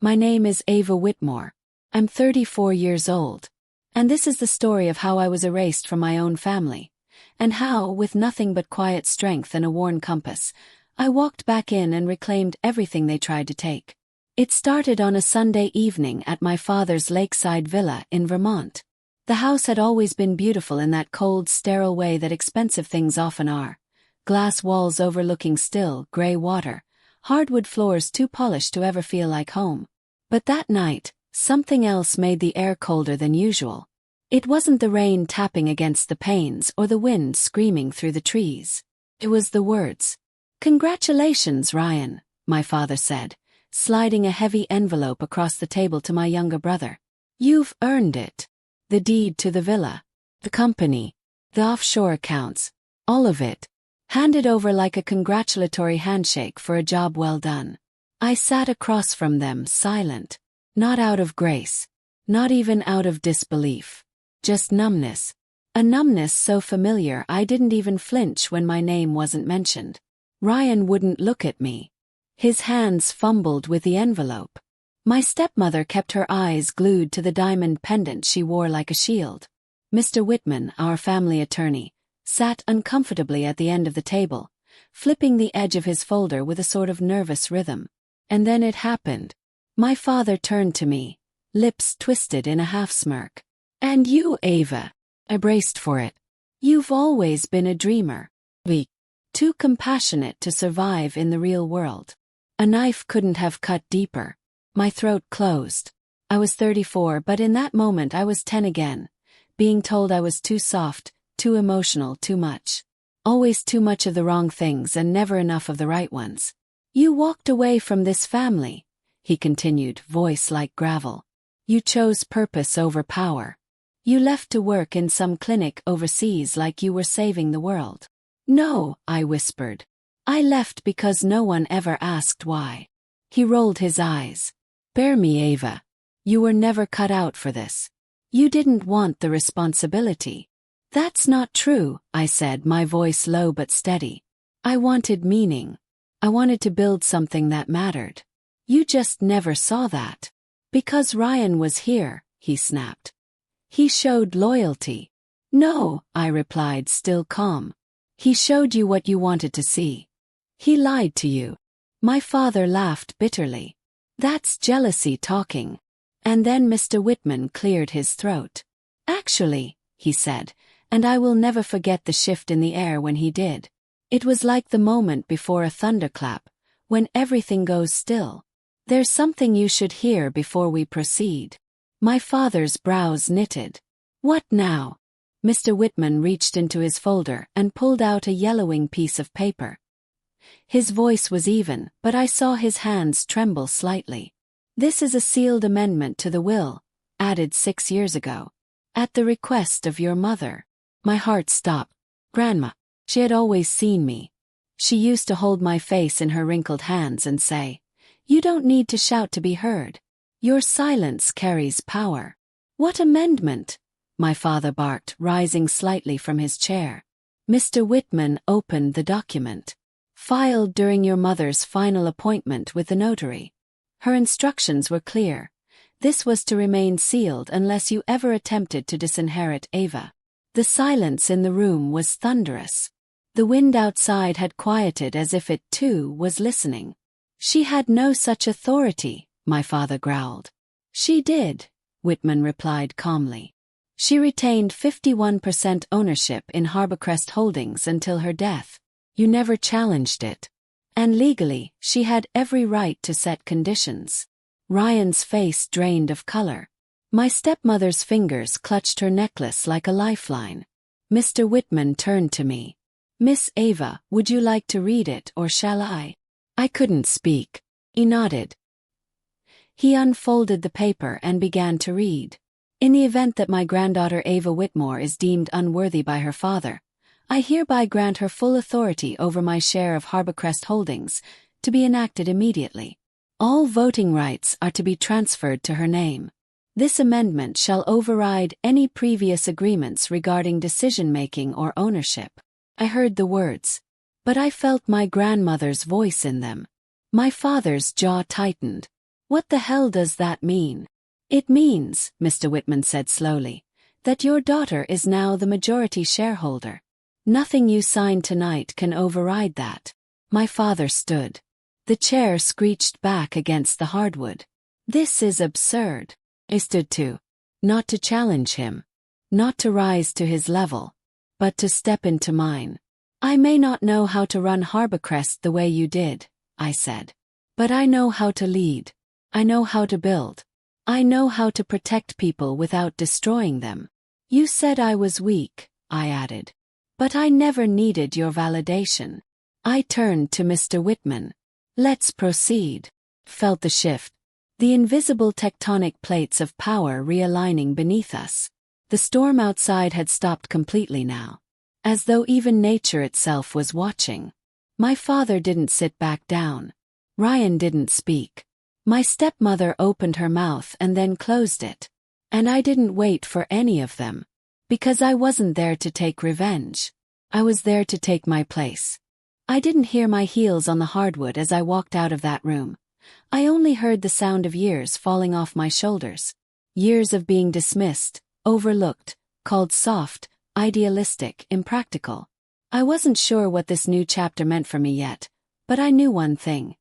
My name is Ava Whitmore. I'm 34 years old. And this is the story of how I was erased from my own family, and how, with nothing but quiet strength and a worn compass, I walked back in and reclaimed everything they tried to take. It started on a Sunday evening at my father's lakeside villa in Vermont. The house had always been beautiful in that cold, sterile way that expensive things often are. Glass walls overlooking still, gray water, hardwood floors too polished to ever feel like home. But that night, something else made the air colder than usual. It wasn't the rain tapping against the panes or the wind screaming through the trees. It was the words. "Congratulations, Ryan," my father said, sliding a heavy envelope across the table to my younger brother. "You've earned it. The deed to the villa, the company, the offshore accounts, all of it. Handed over like a congratulatory handshake for a job well done." I sat across from them, silent. Not out of grace. Not even out of disbelief. Just numbness. A numbness so familiar I didn't even flinch when my name wasn't mentioned. Ryan wouldn't look at me. His hands fumbled with the envelope. My stepmother kept her eyes glued to the diamond pendant she wore like a shield. Mr. Whitman, our family attorney, sat uncomfortably at the end of the table, flipping the edge of his folder with a sort of nervous rhythm. And then it happened. My father turned to me, lips twisted in a half-smirk. "And you, Ava." I braced for it. "You've always been a dreamer. Too compassionate to survive in the real world." A knife couldn't have cut deeper. My throat closed. I was 34, but in that moment I was 10 again, being told I was too soft, too emotional, too much. Always too much of the wrong things and never enough of the right ones. "You walked away from this family," he continued, voice like gravel. "You chose purpose over power. You left to work in some clinic overseas like you were saving the world." "No," I whispered. "I left because no one ever asked why." He rolled his eyes. "Bear me, Ava. You were never cut out for this. You didn't want the responsibility." "That's not true," I said, my voice low but steady. "I wanted meaning. I wanted to build something that mattered. You just never saw that." "Because Ryan was here," he snapped. "He showed loyalty." "No," I replied, still calm. "He showed you what you wanted to see. He lied to you." My father laughed bitterly. "That's jealousy talking." And then Mr. Whitman cleared his throat. "Actually," he said, and I will never forget the shift in the air when he did. It was like the moment before a thunderclap, when everything goes still. "There's something you should hear before we proceed." My father's brows knitted. "What now?" Mr. Whitman reached into his folder and pulled out a yellowing piece of paper. His voice was even, but I saw his hands tremble slightly. "This is a sealed amendment to the will, added 6 years ago. At the request of your mother." My heart stopped. Grandma. She had always seen me. She used to hold my face in her wrinkled hands and say, "You don't need to shout to be heard. Your silence carries power." "What amendment?" my father barked, rising slightly from his chair. Mr. Whitman opened the document. "Filed during your mother's final appointment with the notary." Her instructions were clear. This was to remain sealed unless you ever attempted to disinherit Ava. The silence in the room was thunderous. The wind outside had quieted as if it, too, was listening. "She had no such authority," my father growled. "She did," Whitman replied calmly. "She retained 51% ownership in Harborcrest Holdings until her death. You never challenged it. And legally, she had every right to set conditions." Ryan's face drained of color. My stepmother's fingers clutched her necklace like a lifeline. Mr. Whitman turned to me. "Miss Ava, would you like to read it or shall I?" I couldn't speak. He nodded. He unfolded the paper and began to read. "In the event that my granddaughter Ava Whitmore is deemed unworthy by her father, I hereby grant her full authority over my share of Harborcrest Holdings, to be enacted immediately. All voting rights are to be transferred to her name. This amendment shall override any previous agreements regarding decision-making or ownership." I heard the words, but I felt my grandmother's voice in them. My father's jaw tightened. What the hell does that mean? It means, Mr. Whitman said slowly, that your daughter is now the majority shareholder. Nothing you sign tonight can override that. My father stood. The chair screeched back against the hardwood. This is absurd. I stood too. Not to challenge him. Not to rise to his level. But to step into mine. I may not know how to run Harborcrest the way you did, I said. But I know how to lead. I know how to build. I know how to protect people without destroying them. You said I was weak, I added. But I never needed your validation. I turned to Mr. Whitman. Let's proceed. Felt the shift. The invisible tectonic plates of power realigning beneath us. The storm outside had stopped completely now. As though even nature itself was watching. My father didn't sit back down. Ryan didn't speak. My stepmother opened her mouth and then closed it. And I didn't wait for any of them. Because I wasn't there to take revenge. I was there to take my place. I didn't hear my heels on the hardwood as I walked out of that room. I only heard the sound of years falling off my shoulders. Years of being dismissed, overlooked, called soft, idealistic, impractical. I wasn't sure what this new chapter meant for me yet, but I knew one thing.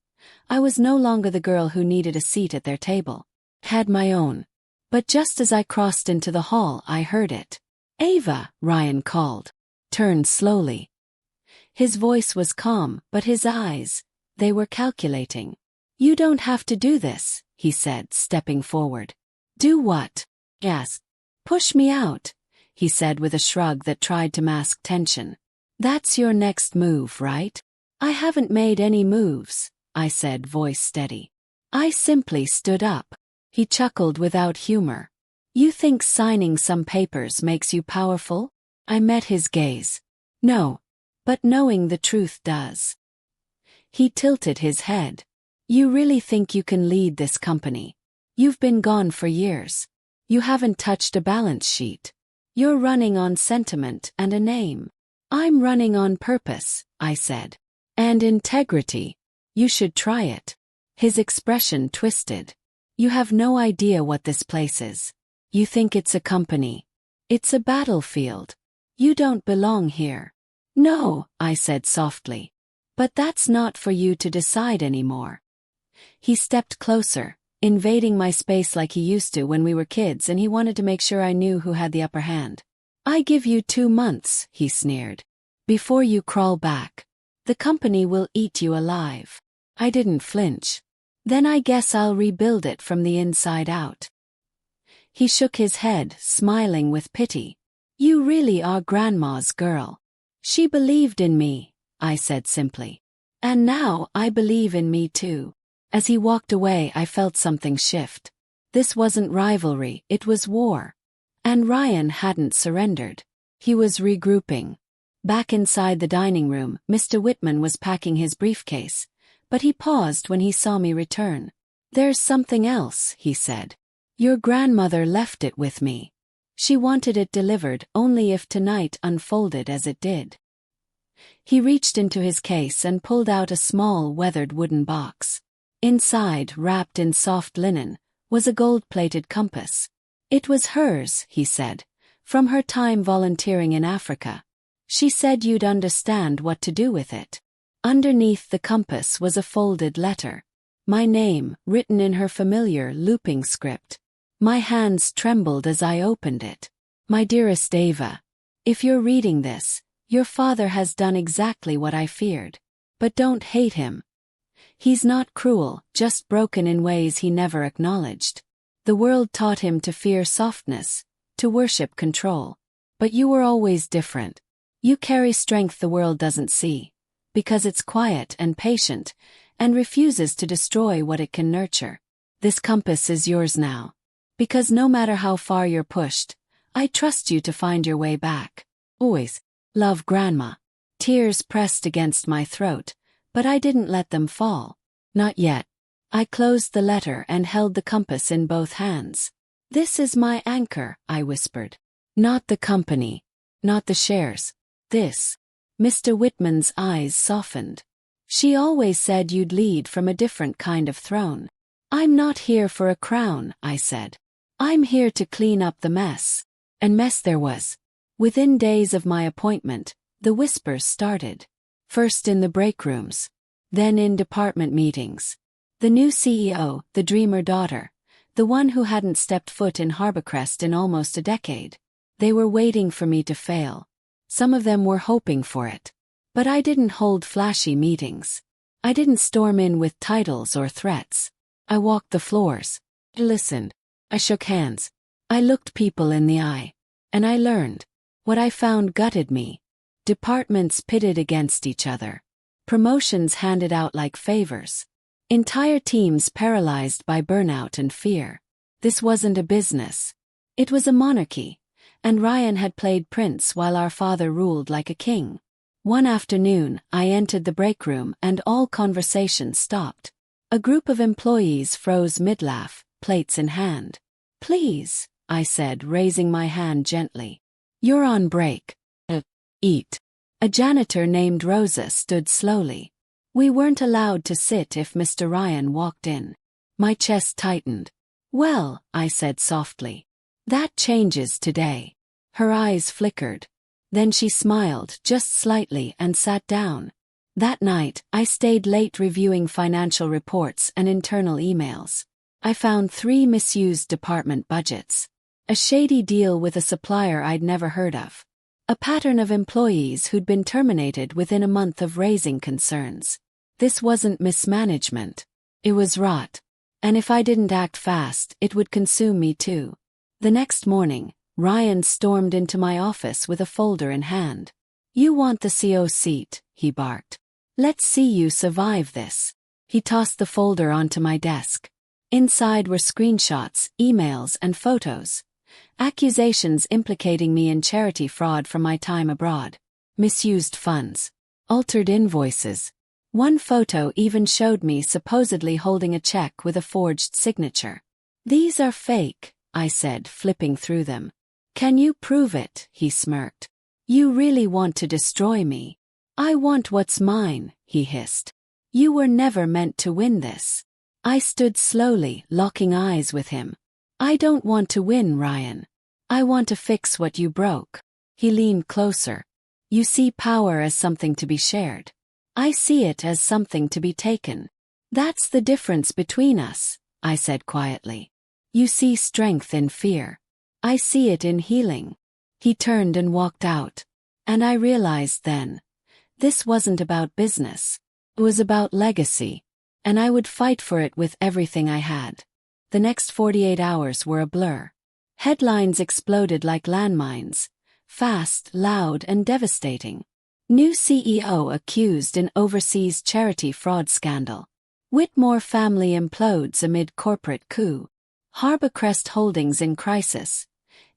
I was no longer the girl who needed a seat at their table. Had my own. But just as I crossed into the hall, I heard it. Ava, Ryan called. Turned slowly. His voice was calm, but his eyes, they were calculating. You don't have to do this, he said, stepping forward. Do what? Asked. Push me out, he said with a shrug that tried to mask tension. That's your next move, right? I haven't made any moves, I said, voice steady. I simply stood up. He chuckled without humor. You think signing some papers makes you powerful? I met his gaze. No. But knowing the truth does. He tilted his head. You really think you can lead this company? You've been gone for years. You haven't touched a balance sheet. You're running on sentiment and a name. I'm running on purpose, I said. And integrity. You should try it. His expression twisted. You have no idea what this place is. You think it's a company. It's a battlefield. You don't belong here. No, I said softly. But that's not for you to decide anymore. He stepped closer, invading my space like he used to when we were kids, and he wanted to make sure I knew who had the upper hand. I give you 2 months, he sneered. Before you crawl back. The company will eat you alive. I didn't flinch. Then I guess I'll rebuild it from the inside out. He shook his head, smiling with pity. You really are Grandma's girl. She believed in me, I said simply. And now I believe in me too. As he walked away, I felt something shift. This wasn't rivalry, it was war. And Ryan hadn't surrendered. He was regrouping. Back inside the dining room, Mr. Whitman was packing his briefcase, but he paused when he saw me return. There's something else, he said. Your grandmother left it with me. She wanted it delivered only if tonight unfolded as it did. He reached into his case and pulled out a small weathered wooden box. Inside, wrapped in soft linen, was a gold-plated compass. It was hers, he said, from her time volunteering in Africa. She said you'd understand what to do with it. Underneath the compass was a folded letter. My name, written in her familiar looping script. My hands trembled as I opened it. My dearest Ava, if you're reading this, your father has done exactly what I feared. But don't hate him. He's not cruel, just broken in ways he never acknowledged. The world taught him to fear softness, to worship control. But you were always different. You carry strength the world doesn't see, because it's quiet and patient, and refuses to destroy what it can nurture. This compass is yours now. Because no matter how far you're pushed, I trust you to find your way back. Always. Love, Grandma. Tears pressed against my throat, but I didn't let them fall. Not yet. I closed the letter and held the compass in both hands. This is my anchor, I whispered. Not the company. Not the shares. This. Mr. Whitman's eyes softened. She always said you'd lead from a different kind of throne. I'm not here for a crown, I said. I'm here to clean up the mess. And mess there was. Within days of my appointment, the whispers started. First in the break rooms. Then in department meetings. The new CEO, the dreamer daughter. The one who hadn't stepped foot in Harborcrest in almost a decade. They were waiting for me to fail. Some of them were hoping for it. But I didn't hold flashy meetings. I didn't storm in with titles or threats. I walked the floors. I listened. I shook hands. I looked people in the eye. And I learned. What I found gutted me. Departments pitted against each other. Promotions handed out like favors. Entire teams paralyzed by burnout and fear. This wasn't a business. It was a monarchy. And Ryan had played prince while our father ruled like a king. One afternoon, I entered the break room and all conversation stopped. A group of employees froze mid-laugh, plates in hand. Please, I said, raising my hand gently. You're on break. Eat. A janitor named Rosa stood slowly. We weren't allowed to sit if Mr. Ryan walked in. My chest tightened. Well, I said softly. That changes today. Her eyes flickered. Then she smiled just slightly and sat down. That night, I stayed late reviewing financial reports and internal emails. I found 3 misused department budgets. A shady deal with a supplier I'd never heard of. A pattern of employees who'd been terminated within a month of raising concerns. This wasn't mismanagement. It was rot. And if I didn't act fast, it would consume me too. The next morning, Ryan stormed into my office with a folder in hand. You want the CO seat, he barked. Let's see you survive this. He tossed the folder onto my desk. Inside were screenshots, emails, and photos. Accusations implicating me in charity fraud from my time abroad. Misused funds. Altered invoices. One photo even showed me supposedly holding a check with a forged signature. These are fake, I said, flipping through them. Can you prove it? He smirked. You really want to destroy me. I want what's mine, he hissed. You were never meant to win this. I stood slowly, locking eyes with him. I don't want to win, Ryan. I want to fix what you broke. He leaned closer. You see power as something to be shared. I see it as something to be taken. That's the difference between us, I said quietly. You see strength in fear. I see it in healing. He turned and walked out. And I realized then. This wasn't about business. It was about legacy. And I would fight for it with everything I had. The next 48 hours were a blur. Headlines exploded like landmines. Fast, loud, and devastating. New CEO accused in overseas charity fraud scandal. Whitmore family implodes amid corporate coup. Harborcrest Holdings in crisis.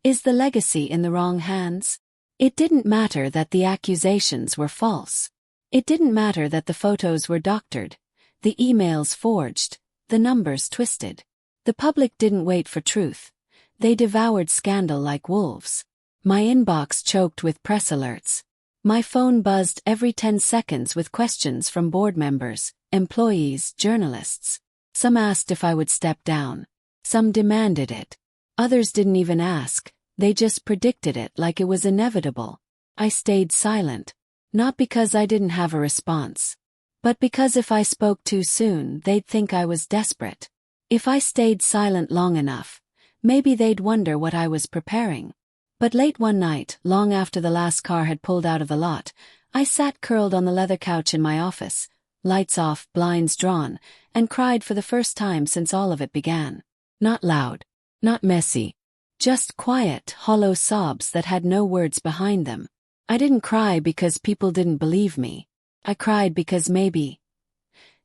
Is the legacy in the wrong hands? It didn't matter that the accusations were false. It didn't matter that the photos were doctored, the emails forged, the numbers twisted. The public didn't wait for truth. They devoured scandal like wolves. My inbox choked with press alerts. My phone buzzed every 10 seconds with questions from board members, employees, journalists. Some asked if I would step down. Some demanded it. Others didn't even ask, they just predicted it like it was inevitable. I stayed silent. Not because I didn't have a response. But because if I spoke too soon, they'd think I was desperate. If I stayed silent long enough, maybe they'd wonder what I was preparing. But late one night, long after the last car had pulled out of the lot, I sat curled on the leather couch in my office, lights off, blinds drawn, and cried for the first time since all of it began. Not loud. Not messy. Just quiet, hollow sobs that had no words behind them. I didn't cry because people didn't believe me. I cried because maybe,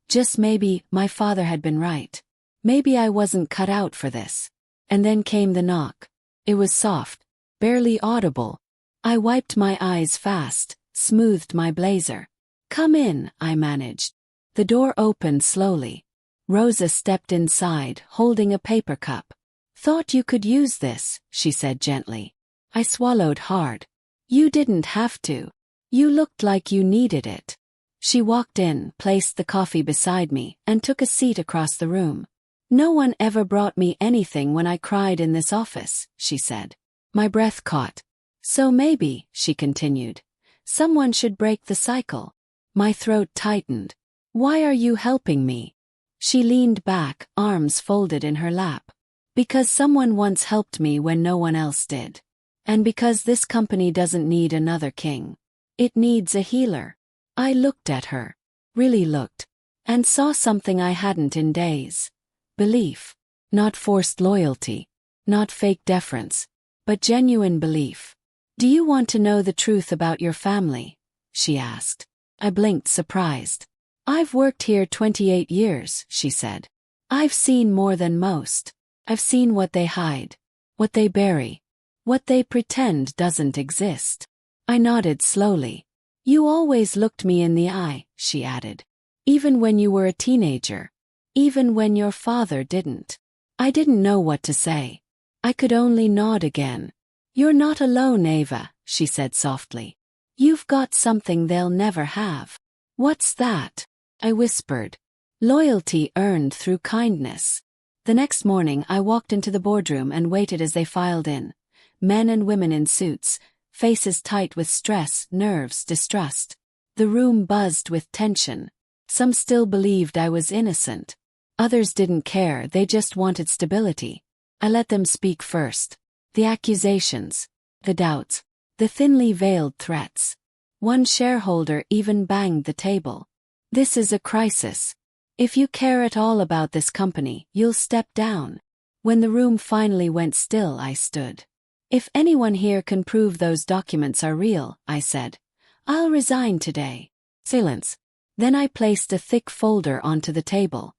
just maybe, my father had been right. Maybe I wasn't cut out for this. And then came the knock. It was soft. Barely audible. I wiped my eyes fast, smoothed my blazer. Come in, I managed. The door opened slowly. Rosa stepped inside, holding a paper cup. Thought you could use this, she said gently. I swallowed hard. You didn't have to. You looked like you needed it. She walked in, placed the coffee beside me, and took a seat across the room. No one ever brought me anything when I cried in this office, she said. My breath caught. So maybe, she continued, someone should break the cycle. My throat tightened. Why are you helping me? She leaned back, arms folded in her lap. Because someone once helped me when no one else did. And because this company doesn't need another king. It needs a healer. I looked at her. Really looked. And saw something I hadn't in days. Belief. Not forced loyalty. Not fake deference. But genuine belief. Do you want to know the truth about your family? She asked. I blinked, surprised. I've worked here 28 years, she said. I've seen more than most. I've seen what they hide. What they bury. What they pretend doesn't exist. I nodded slowly. You always looked me in the eye, she added. Even when you were a teenager. Even when your father didn't. I didn't know what to say. I could only nod again. You're not alone, Ava, she said softly. You've got something they'll never have. What's that? I whispered. Loyalty earned through kindness. The next morning I walked into the boardroom and waited as they filed in. Men and women in suits, faces tight with stress, nerves, distrust. The room buzzed with tension. Some still believed I was innocent. Others didn't care, they just wanted stability. I let them speak first. The accusations, the doubts, the thinly veiled threats. One shareholder even banged the table. This is a crisis. If you care at all about this company, you'll step down. When the room finally went still, I stood. If anyone here can prove those documents are real, I said, I'll resign today. Silence. Then I placed a thick folder onto the table.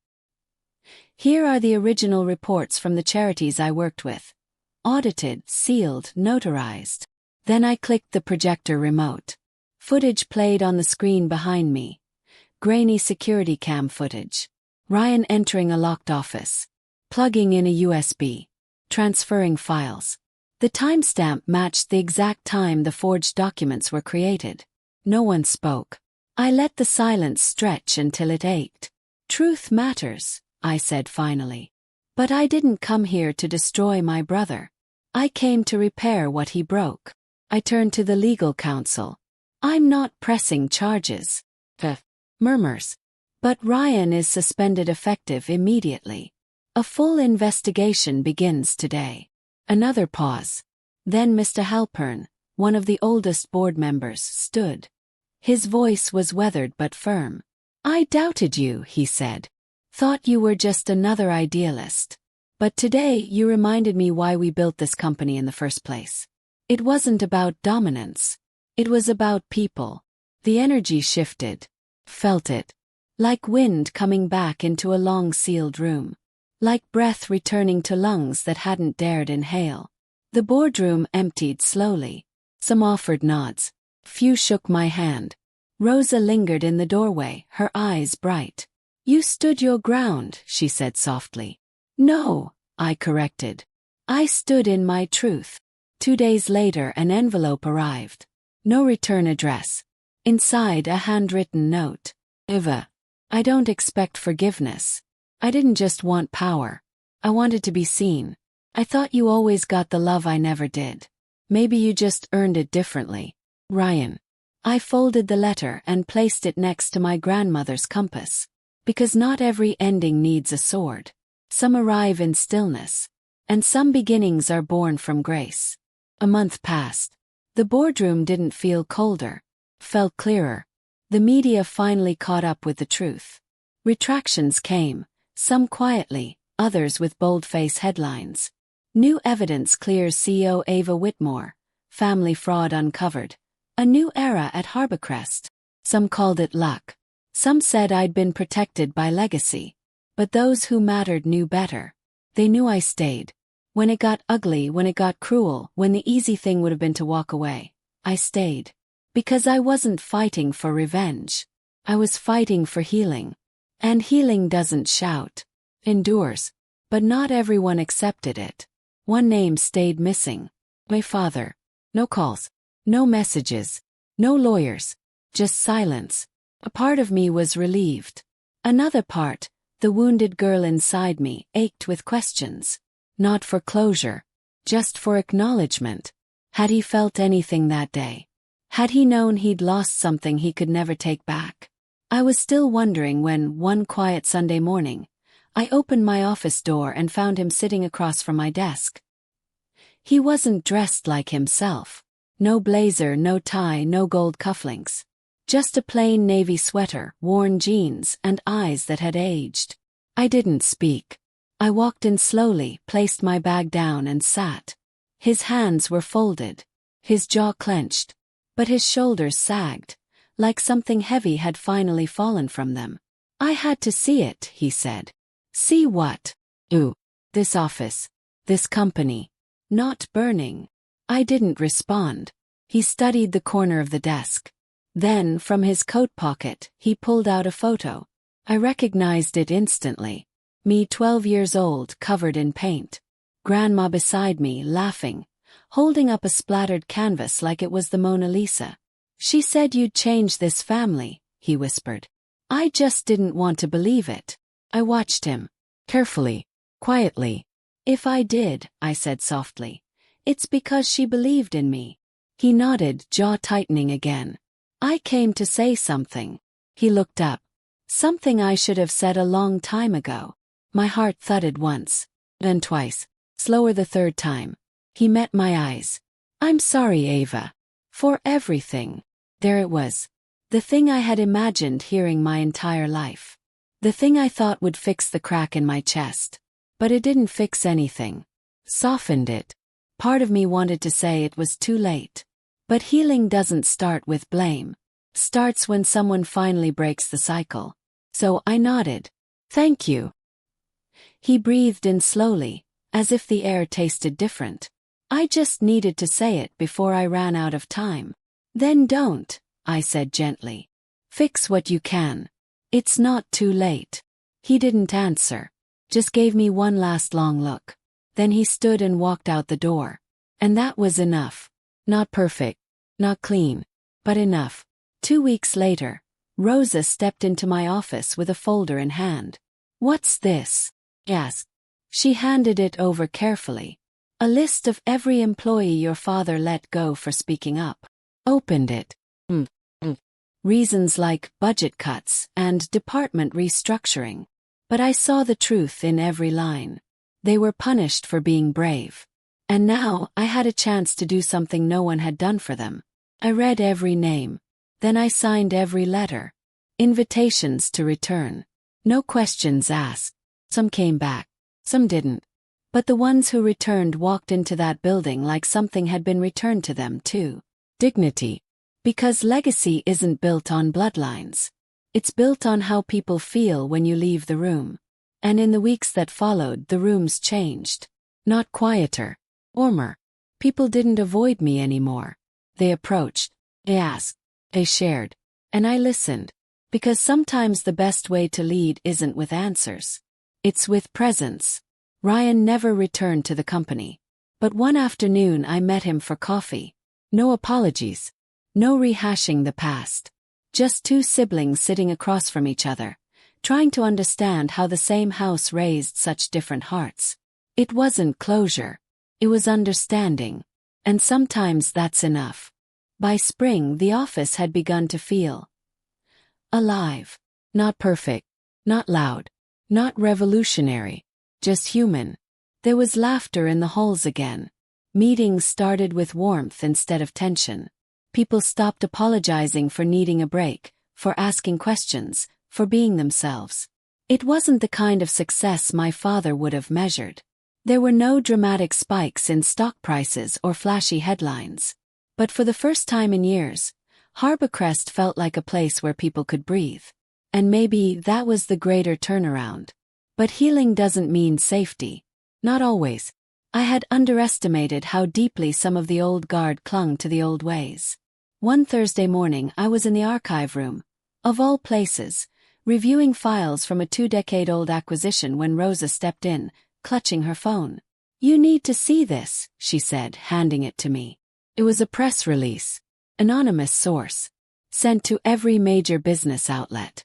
Here are the original reports from the charities I worked with. Audited, sealed, notarized. Then I clicked the projector remote. Footage played on the screen behind me. Grainy security cam footage. Ryan entering a locked office. Plugging in a USB. Transferring files. The timestamp matched the exact time the forged documents were created. No one spoke. I let the silence stretch until it ached. Truth matters, I said finally. But I didn't come here to destroy my brother. I came to repair what he broke. I turned to the legal counsel. I'm not pressing charges. Murmurs. But Ryan is suspended effective immediately. A full investigation begins today. Another pause. Then Mr. Halpern, one of the oldest board members, stood. His voice was weathered but firm. I doubted you, he said. Thought you were just another idealist. But today you reminded me why we built this company in the first place. It wasn't about dominance. It was about people. The energy shifted. Felt it. Like wind coming back into a long-sealed room. Like breath returning to lungs that hadn't dared inhale. The boardroom emptied slowly. Some offered nods. Few shook my hand. Rosa lingered in the doorway, her eyes bright. You stood your ground, she said softly. No, I corrected. I stood in my truth. 2 days later an envelope arrived. No return address. Inside a handwritten note. Eva. I don't expect forgiveness. I didn't just want power. I wanted to be seen. I thought you always got the love I never did. Maybe you just earned it differently. Ryan. I folded the letter and placed it next to my grandmother's compass. Because not every ending needs a sword. Some arrive in stillness. And some beginnings are born from grace. A month passed. The boardroom didn't feel colder. Felt clearer. The media finally caught up with the truth. Retractions came, some quietly, others with boldface headlines. New evidence clears CEO Ava Whitmore. Family fraud uncovered. A new era at Harborcrest. Some called it luck. Some said I'd been protected by legacy. But those who mattered knew better. They knew I stayed. When it got ugly, when it got cruel, when the easy thing would have been to walk away, I stayed. Because I wasn't fighting for revenge. I was fighting for healing. And healing doesn't shout. Endures. But not everyone accepted it. One name stayed missing. My father. No calls. No messages. No lawyers. Just silence. A part of me was relieved. Another part, The wounded girl inside me ached with questions. Not for closure, just for acknowledgement. Had he felt anything that day? Had he known he'd lost something he could never take back? I was still wondering when, one quiet Sunday morning, I opened my office door and found him sitting across from my desk. He wasn't dressed like himself. No blazer, no tie, no gold cufflinks. Just a plain navy sweater, worn jeans, and eyes that had aged. I didn't speak. I walked in slowly, placed my bag down and sat. His hands were folded, his jaw clenched, but his shoulders sagged, like something heavy had finally fallen from them. I had to see it, he said. See what? This office. This company. Not burning. I didn't respond. He studied the corner of the desk. Then, from his coat pocket, he pulled out a photo. I recognized it instantly. Me, 12 years old, covered in paint. Grandma beside me, laughing, holding up a splattered canvas like it was the Mona Lisa. She said you'd change this family, he whispered. I just didn't want to believe it. I watched him. Carefully. Quietly. If I did, I said softly, it's because she believed in me. He nodded, jaw tightening again. I came to say something. He looked up. Something I should have said a long time ago. My heart thudded once, then twice, slower the third time. He met my eyes. I'm sorry, Ava. For everything. There it was. The thing I had imagined hearing my entire life. The thing I thought would fix the crack in my chest. But it didn't fix anything. Softened it. Part of me wanted to say it was too late. But healing doesn't start with blame. Starts when someone finally breaks the cycle. So I nodded. Thank you. He breathed in slowly, as if the air tasted different. I just needed to say it before I ran out of time. Then don't, I said gently. Fix what you can. It's not too late. He didn't answer. Just gave me one last long look. Then he stood and walked out the door. And that was enough. Not perfect. Not clean. But enough. 2 weeks later, Rosa stepped into my office with a folder in hand. What's this? Asked. She handed it over carefully. A list of every employee your father let go for speaking up. Opened it. Reasons like budget cuts and department restructuring. But I saw the truth in every line. They were punished for being brave. And now I had a chance to do something no one had done for them. I read every name. Then I signed every letter. Invitations to return. No questions asked. Some came back. Some didn't. But the ones who returned walked into that building like something had been returned to them too. Dignity. Because legacy isn't built on bloodlines. It's built on how people feel when you leave the room. And in the weeks that followed, the rooms changed. Not quieter. Warmer. People didn't avoid me anymore. They approached. They asked. They shared. And I listened. Because sometimes the best way to lead isn't with answers. It's with presence. Ryan never returned to the company. But one afternoon I met him for coffee. No apologies. No rehashing the past. Just two siblings sitting across from each other, trying to understand how the same house raised such different hearts. It wasn't closure. It was understanding. And sometimes that's enough. By spring, the office had begun to feel alive. Not perfect. Not loud. Not revolutionary. Just human. There was laughter in the halls again. Meetings started with warmth instead of tension. People stopped apologizing for needing a break, for asking questions, for being themselves. It wasn't the kind of success my father would have measured. There were no dramatic spikes in stock prices or flashy headlines. But for the first time in years, Harborcrest felt like a place where people could breathe. And maybe that was the greater turnaround. But healing doesn't mean safety. Not always. I had underestimated how deeply some of the old guard clung to the old ways. One Thursday morning I was in the archive room, of all places, reviewing files from a 2-decade-old acquisition when Rosa stepped in, clutching her phone. You need to see this, she said, handing it to me. It was a press release. Anonymous source. Sent to every major business outlet.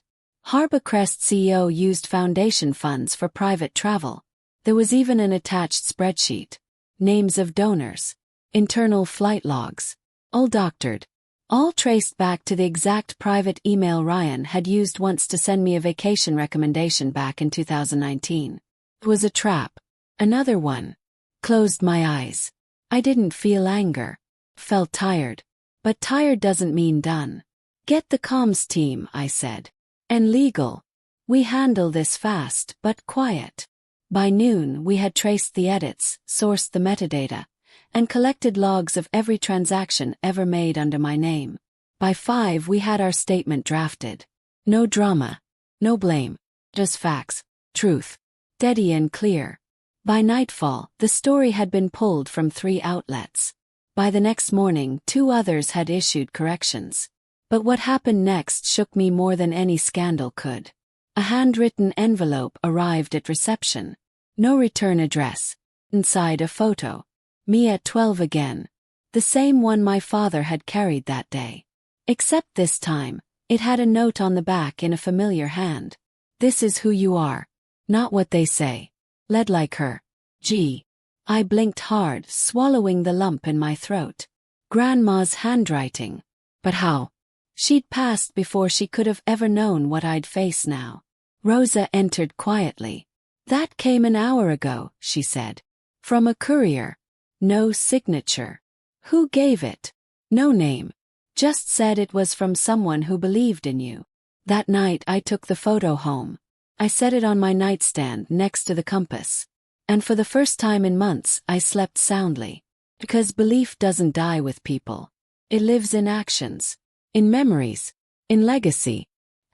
Harbourcrest CEO used foundation funds for private travel. There was even an attached spreadsheet. Names of donors. Internal flight logs. All doctored. All traced back to the exact private email Ryan had used once to send me a vacation recommendation back in 2019. It was a trap. Another one. Closed my eyes. I didn't feel anger. Felt tired. But tired doesn't mean done. Get the comms team, I said. And legal. We handle this fast but quiet. By noon we had traced the edits, sourced the metadata, and collected logs of every transaction ever made under my name. By 5 we had our statement drafted. No drama. No blame. Just facts. Truth. Steady and clear. By nightfall, the story had been pulled from 3 outlets. By the next morning, 2 others had issued corrections. But what happened next shook me more than any scandal could. A handwritten envelope arrived at reception. No return address. Inside a photo. Me at 12 again. The same one my father had carried that day. Except this time, it had a note on the back in a familiar hand. This is who you are. Not what they say. Led like her. Gee. I blinked hard, swallowing the lump in my throat. Grandma's handwriting. But how? She'd passed before she could have ever known what I'd face now. Rosa entered quietly. That came an hour ago, she said. From a courier. No signature. Who gave it? No name. Just said it was from someone who believed in you. That night I took the photo home. I set it on my nightstand next to the compass. And for the first time in months I slept soundly. Because belief doesn't die with people. It lives in actions. In memories. In legacy.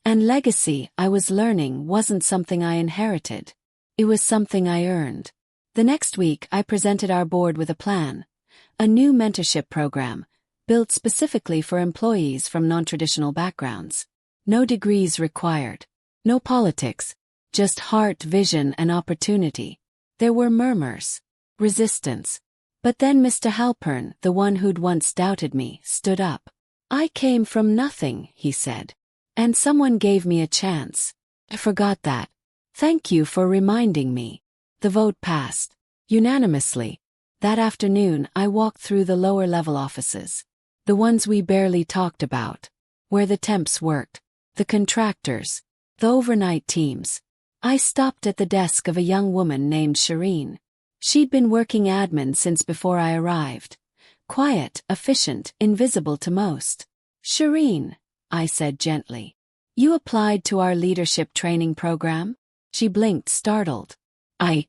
And legacy, I was learning, wasn't something I inherited. It was something I earned. The next week I presented our board with a plan. A new mentorship program, built specifically for employees from non-traditional backgrounds. No degrees required. No politics. Just heart, vision, and opportunity. There were murmurs. Resistance. But then Mr. Halpern, the one who'd once doubted me, stood up. I came from nothing, he said. And someone gave me a chance. I forgot that. Thank you for reminding me. The vote passed. Unanimously. That afternoon I walked through the lower-level offices. The ones we barely talked about. Where the temps worked. The contractors. The overnight teams. I stopped at the desk of a young woman named Shireen. She'd been working admin since before I arrived. Quiet, efficient, invisible to most. Shireen, I said gently. You applied to our leadership training program? She blinked, startled. I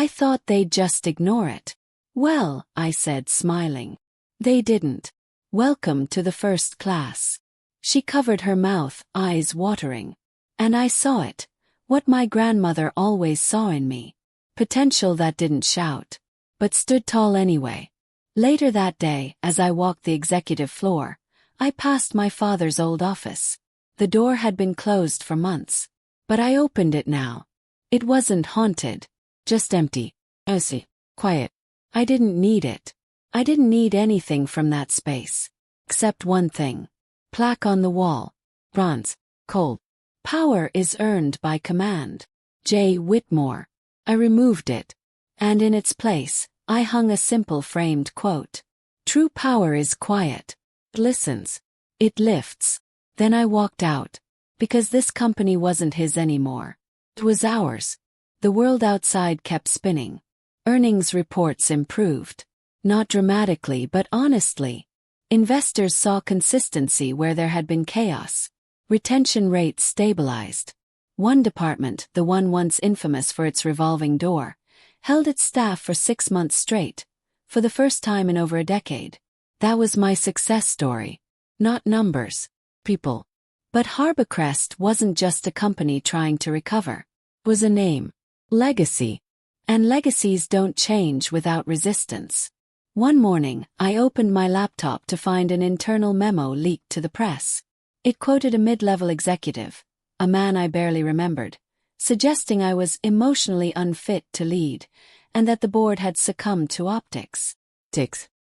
thought they'd just ignore it. Well, I said, smiling. They didn't. Welcome to the first class. She covered her mouth, eyes watering. And I saw it. What my grandmother always saw in me. Potential that didn't shout. But stood tall anyway. Later that day, as I walked the executive floor, I passed my father's old office. The door had been closed for months. But I opened it now. It wasn't haunted. Just empty. Cozy. Quiet. I didn't need it. I didn't need anything from that space. Except one thing. Plaque on the wall. Bronze. Cold. Power is earned by command. J. Whitmore. I removed it. And in its place, I hung a simple framed quote. True power is quiet. It listens. It lifts. Then I walked out. Because this company wasn't his anymore. It was ours. The world outside kept spinning. Earnings reports improved. Not dramatically but honestly. Investors saw consistency where there had been chaos. Retention rates stabilized. One department, the one once infamous for its revolving door, held its staff for 6 months straight, for the first time in over a decade. That was my success story. Not numbers. People. But Harbourcrest wasn't just a company trying to recover. It was a name. Legacy. And legacies don't change without resistance. One morning, I opened my laptop to find an internal memo leaked to the press. It quoted a mid-level executive, a man I barely remembered, suggesting I was emotionally unfit to lead, and that the board had succumbed to optics.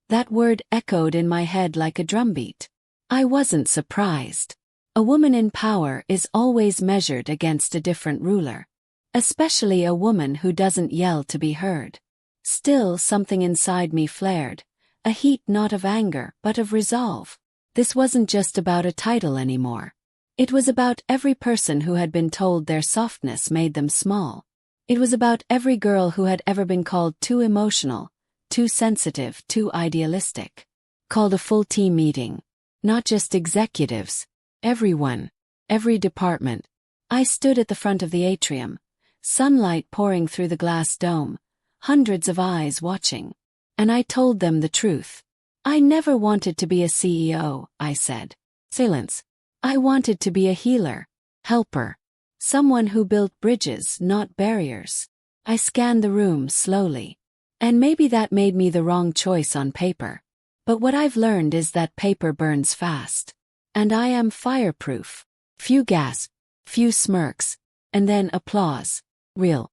That word echoed in my head like a drumbeat. I wasn't surprised. A woman in power is always measured against a different ruler. Especially a woman who doesn't yell to be heard. Still, something inside me flared, a heat not of anger but of resolve. This wasn't just about a title anymore. It was about every person who had been told their softness made them small. It was about every girl who had ever been called too emotional, too sensitive, too idealistic. Called a full team meeting. Not just executives. Everyone. Every department. I stood at the front of the atrium. Sunlight pouring through the glass dome. Hundreds of eyes watching. And I told them the truth. I never wanted to be a CEO, I said. Silence. I wanted to be a healer. Helper. Someone who built bridges, not barriers. I scanned the room slowly. And maybe that made me the wrong choice on paper. But what I've learned is that paper burns fast. And I am fireproof. Few gasps, few smirks, and then applause. Real.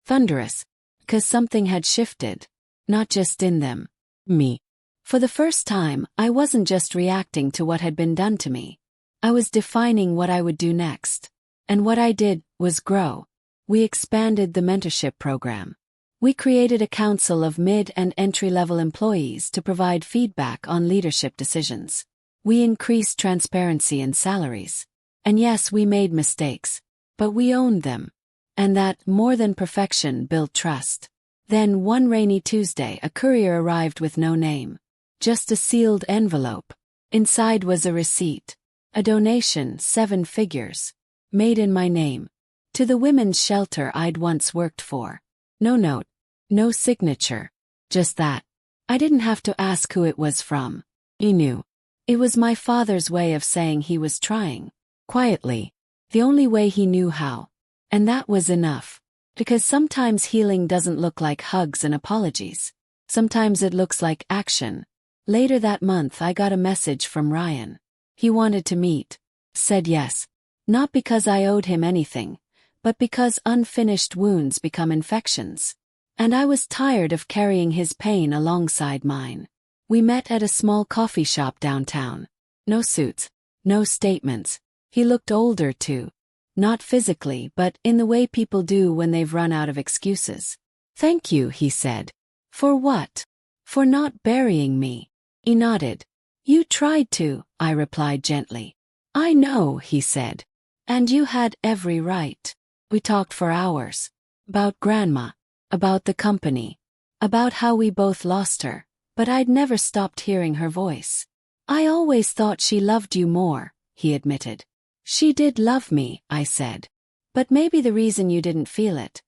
Thunderous. 'Cause something had shifted. Not just in them. Me. For the first time, I wasn't just reacting to what had been done to me. I was defining what I would do next. And what I did was grow. We expanded the mentorship program. We created a council of mid- and entry-level employees to provide feedback on leadership decisions. We increased transparency in salaries. And yes, we made mistakes. But we owned them. And that, more than perfection, built trust. Then one rainy Tuesday, a courier arrived with no name. Just a sealed envelope. Inside was a receipt. A donation, 7 figures. Made in my name. To the women's shelter I'd once worked for. No note. No signature. Just that. I didn't have to ask who it was from. He knew. It was my father's way of saying he was trying. Quietly. The only way he knew how. And that was enough. Because sometimes healing doesn't look like hugs and apologies. Sometimes it looks like action. Later that month I got a message from Ryan. He wanted to meet. Said yes. Not because I owed him anything, but because unfinished wounds become infections. And I was tired of carrying his pain alongside mine. We met at a small coffee shop downtown. No suits. No statements. He looked older too. Not physically, but in the way people do when they've run out of excuses. Thank you, he said. For what? For not burying me. He nodded. You tried to, I replied gently. I know, he said. And you had every right. We talked for hours. About Grandma. About the company. About how we both lost her, but I'd never stopped hearing her voice. I always thought she loved you more, he admitted. She did love me, I said. But maybe the reason you didn't feel it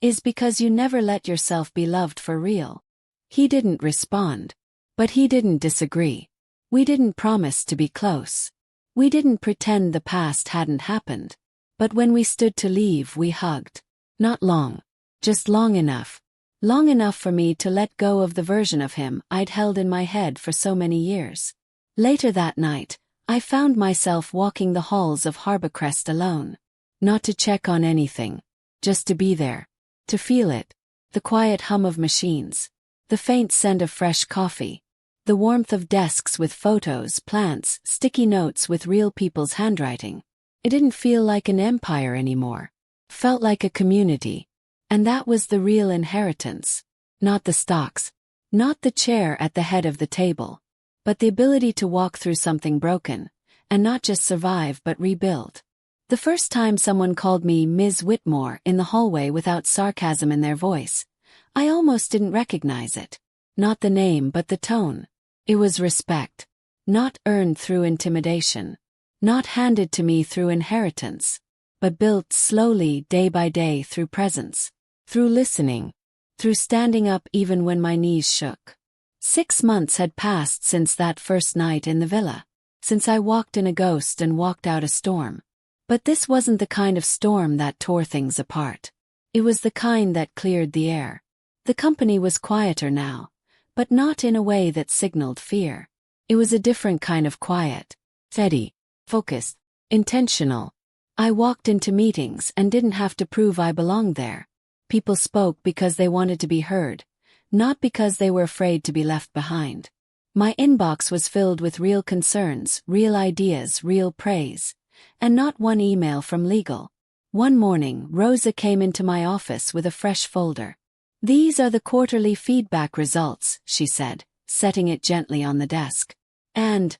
is because you never let yourself be loved for real. He didn't respond. But he didn't disagree. We didn't promise to be close. We didn't pretend the past hadn't happened. But when we stood to leave, we hugged. Not long. Just long enough. Long enough for me to let go of the version of him I'd held in my head for so many years. Later that night, I found myself walking the halls of Harborcrest alone. Not to check on anything. Just to be there. To feel it. The quiet hum of machines. The faint scent of fresh coffee. The warmth of desks with photos, plants, sticky notes with real people's handwriting. It didn't feel like an empire anymore. Felt like a community. And that was the real inheritance. Not the stocks. Not the chair at the head of the table. But the ability to walk through something broken. And not just survive but rebuild. The first time someone called me Ms. Whitmore in the hallway without sarcasm in their voice, I almost didn't recognize it. Not the name but the tone. It was respect. Not earned through intimidation. Not handed to me through inheritance. But built slowly, day by day, through presence. Through listening. Through standing up even when my knees shook. 6 months had passed since that first night in the villa. Since I walked in a ghost and walked out a storm. But this wasn't the kind of storm that tore things apart. It was the kind that cleared the air. The company was quieter now. But not in a way that signaled fear. It was a different kind of quiet. Steady. Focused. Intentional. I walked into meetings and didn't have to prove I belonged there. People spoke because they wanted to be heard. Not because they were afraid to be left behind. My inbox was filled with real concerns, real ideas, real praise. And not one email from legal. One morning, Rosa came into my office with a fresh folder. "These are the quarterly feedback results," she said, setting it gently on the desk. "And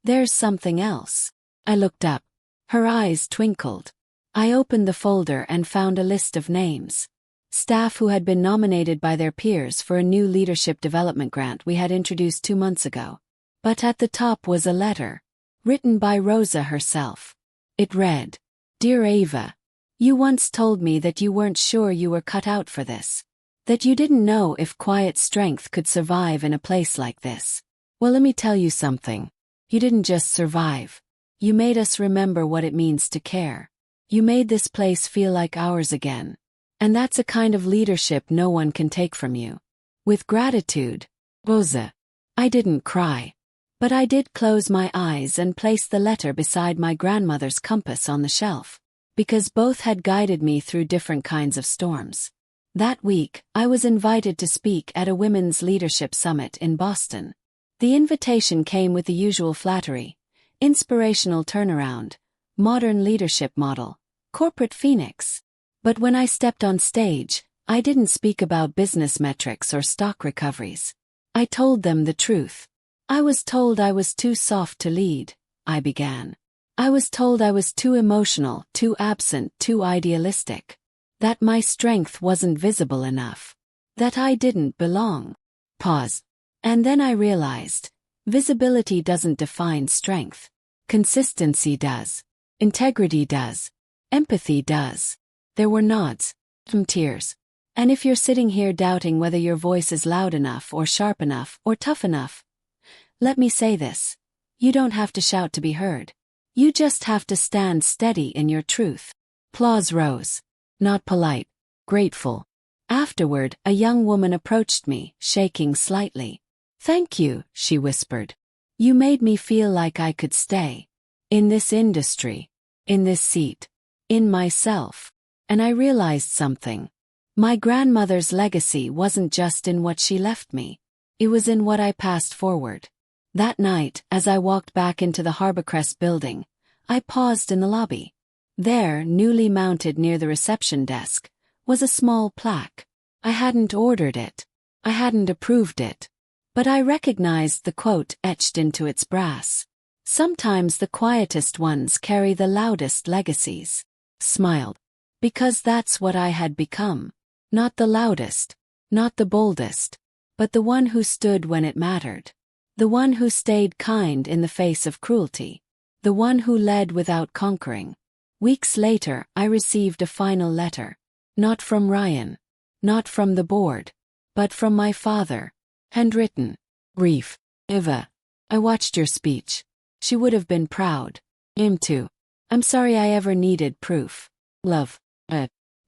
there's something else." I looked up. Her eyes twinkled. I opened the folder and found a list of names. Staff who had been nominated by their peers for a new leadership development grant we had introduced 2 months ago. But at the top was a letter, written by Rosa herself. It read, "Dear Ava, you once told me that you weren't sure you were cut out for this. That you didn't know if quiet strength could survive in a place like this. Well, let me tell you something. You didn't just survive. You made us remember what it means to care. You made this place feel like ours again. And that's a kind of leadership no one can take from you. With gratitude, Rosa." I didn't cry. But I did close my eyes and place the letter beside my grandmother's compass on the shelf, because both had guided me through different kinds of storms. That week, I was invited to speak at a women's leadership summit in Boston. The invitation came with the usual flattery: inspirational turnaround, modern leadership model, corporate phoenix. But when I stepped on stage, I didn't speak about business metrics or stock recoveries. I told them the truth. "I was told I was too soft to lead," I began. "I was told I was too emotional, too absent, too idealistic. That my strength wasn't visible enough. That I didn't belong." Pause. And then I realized, visibility doesn't define strength. Consistency does. Integrity does. Empathy does. There were nods. Some tears. And if you're sitting here doubting whether your voice is loud enough or sharp enough or tough enough, let me say this. You don't have to shout to be heard. You just have to stand steady in your truth. Applause rose. Not polite. Grateful. Afterward, a young woman approached me, shaking slightly. "Thank you," she whispered. "You made me feel like I could stay. In this industry. In this seat. In myself." And I realized something. My grandmother's legacy wasn't just in what she left me. It was in what I passed forward. That night, as I walked back into the Harborcrest building, I paused in the lobby. There, newly mounted near the reception desk, was a small plaque. I hadn't ordered it. I hadn't approved it. But I recognized the quote etched into its brass. "Sometimes the quietest ones carry the loudest legacies." Smiled. Because that's what I had become. Not the loudest. Not the boldest. But the one who stood when it mattered. The one who stayed kind in the face of cruelty. The one who led without conquering. Weeks later, I received a final letter. Not from Ryan. Not from the board. But from my father. Handwritten. Brief. "Eva, I watched your speech. She would have been proud. Him too. I'm sorry I ever needed proof. Love."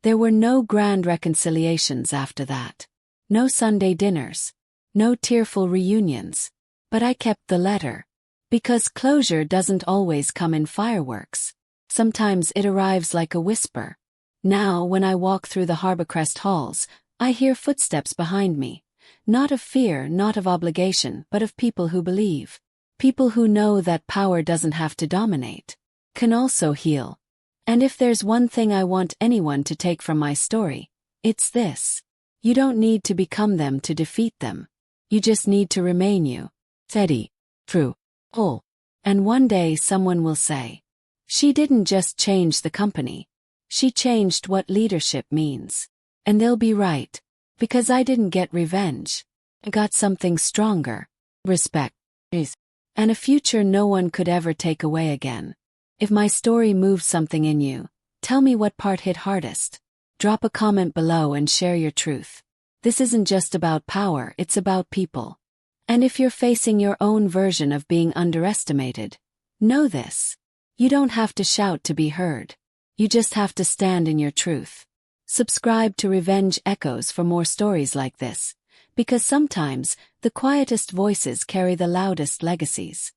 There were no grand reconciliations after that. No Sunday dinners. No tearful reunions. But I kept the letter. Because closure doesn't always come in fireworks. Sometimes it arrives like a whisper. Now, when I walk through the Harborcrest halls, I hear footsteps behind me. Not of fear, not of obligation, but of people who believe. People who know that power doesn't have to dominate. Can also heal. And if there's one thing I want anyone to take from my story, it's this. You don't need to become them to defeat them. You just need to remain you. Steady. True. Whole. And one day someone will say, "She didn't just change the company. She changed what leadership means." And they'll be right. Because I didn't get revenge. I got something stronger. Respect. And a future no one could ever take away again. If my story moved something in you, tell me what part hit hardest. Drop a comment below and share your truth. This isn't just about power, it's about people. And if you're facing your own version of being underestimated, know this. You don't have to shout to be heard. You just have to stand in your truth. Subscribe to Revenge Echoes for more stories like this, because sometimes the quietest voices carry the loudest legacies.